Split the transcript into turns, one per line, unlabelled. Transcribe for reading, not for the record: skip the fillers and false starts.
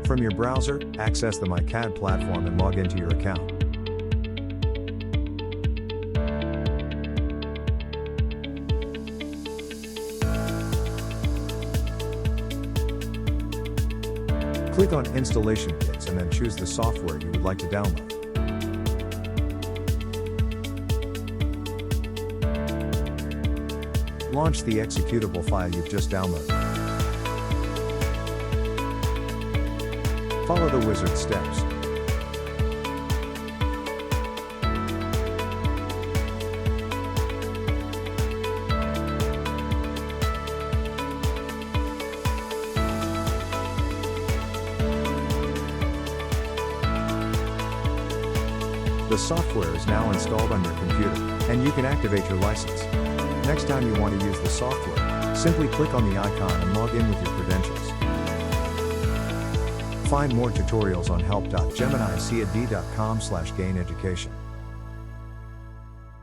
From your browser, access the MyCAD platform and log into your account. Click on Installation Kits and then choose the software you would like to download. Launch the executable file you've just downloaded. Follow the wizard steps. The software is now installed on your computer, and you can activate your license. Next time you want to use the software, simply click on the icon and log in with your credentials. Find more tutorials on help.geminicad.com/gaineducation.